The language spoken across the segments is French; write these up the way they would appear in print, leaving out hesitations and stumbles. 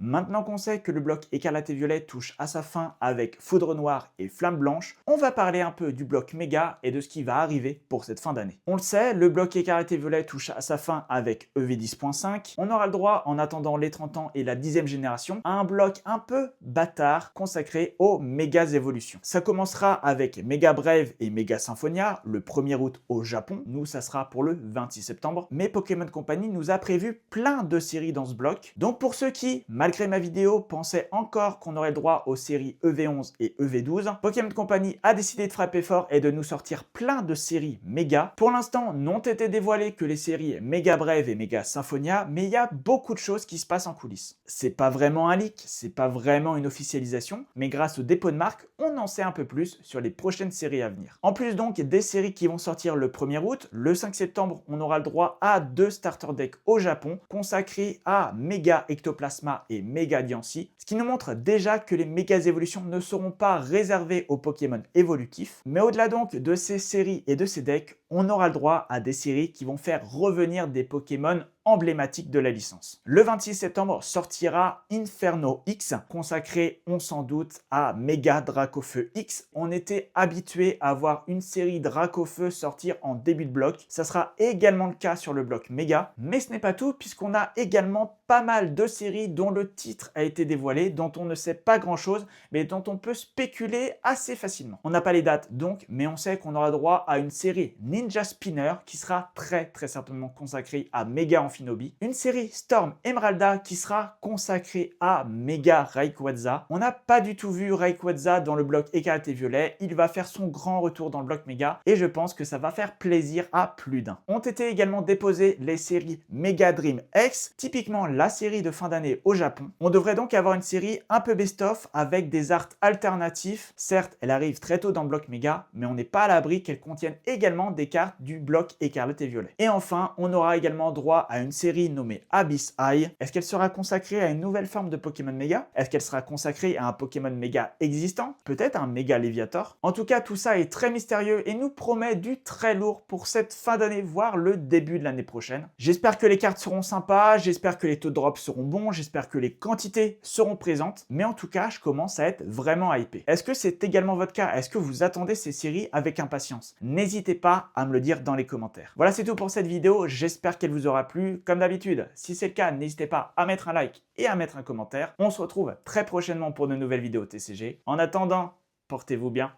Maintenant qu'on sait que le bloc écarlate et violet touche à sa fin avec Foudre Noire et Flamme Blanche, on va parler un peu du bloc méga et de ce qui va arriver pour cette fin d'année. On le sait, le bloc écarlate et violet touche à sa fin avec EV10.5. On aura le droit, en attendant les 30 ans et la 10e génération, à un bloc un peu bâtard consacré aux mégas évolutions. Ça commencera avec Mega Brave et Mega Symphonia le 1er août au Japon. Nous, ça sera pour le 26 septembre. Mais Pokémon Company nous a prévu plein de séries dans ce bloc. Donc pour ceux qui, malgré ma vidéo, pensaient encore qu'on aurait le droit aux séries EV11 et EV12, Pokémon Company a décidé de frapper fort et de nous sortir plein de séries méga. Pour l'instant, n'ont été dévoilées que les séries Mega Brave et Mega Symphonia, mais il y a beaucoup de choses qui se passent en coulisses. C'est pas vraiment un leak, c'est pas vraiment une officialisation, mais grâce au dépôt de marque, on en sait un peu plus sur les prochaines séries à venir. En plus donc des séries qui vont sortir le 1er août, le 5 septembre, on aura le droit à 2 starter decks au Japon consacrés à Mega Ectoplasma et Mega Diancie, ce qui nous montre déjà que les méga évolutions ne seront pas réservées aux Pokémon évolutifs, mais au-delà donc de ces séries et de ces decks, on aura le droit à des séries qui vont faire revenir des Pokémon emblématiques de la licence. Le 26 septembre sortira Inferno X, consacré, on s'en doute, à Mega Dracofeu X. On était habitué à voir une série Dracofeu sortir en début de bloc. Ça sera également le cas sur le bloc Mega, mais ce n'est pas tout puisqu'on a également pas mal de séries dont le titre a été dévoilé, dont on ne sait pas grand-chose, mais dont on peut spéculer assez facilement. On n'a pas les dates donc, mais on sait qu'on aura droit à une série Ninja Spinner qui sera très certainement consacrée à Mega Amphinobi, une série Storm Emeralda qui sera consacrée à Mega Rayquaza. On n'a pas du tout vu Rayquaza dans le bloc écarlate et violet, il va faire son grand retour dans le bloc Mega et je pense que ça va faire plaisir à plus d'un. Ont été également déposées les séries Mega Dream X, typiquement la série de fin d'année au Japon. On devrait donc avoir une série un peu best-of avec des arts alternatifs. Certes, elle arrive très tôt dans le bloc Mega, mais on n'est pas à l'abri qu'elle contienne également des cartes du bloc écarlate et violet. Et enfin, on aura également droit à une série nommée Abyss Eye. Est-ce qu'elle sera consacrée à une nouvelle forme de Pokémon Mega? Est-ce qu'elle sera consacrée à un Pokémon Mega existant? Peut-être un Mega Léviator? En tout cas, tout ça est très mystérieux et nous promet du très lourd pour cette fin d'année, voire le début de l'année prochaine. J'espère que les cartes seront sympas, j'espère que les taux de drop seront bons, j'espère que les quantités seront présentes, mais en tout cas, je commence à être vraiment hypé. Est-ce que c'est également votre cas? Est-ce que vous attendez ces séries avec impatience? N'hésitez pas à me le dire dans les commentaires. Voilà, c'est tout pour cette vidéo, j'espère qu'elle vous aura plu. Comme d'habitude, si c'est le cas, n'hésitez pas à mettre un like et à mettre un commentaire. On se retrouve très prochainement pour de nouvelles vidéos TCG. En attendant, portez-vous bien.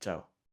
Ciao.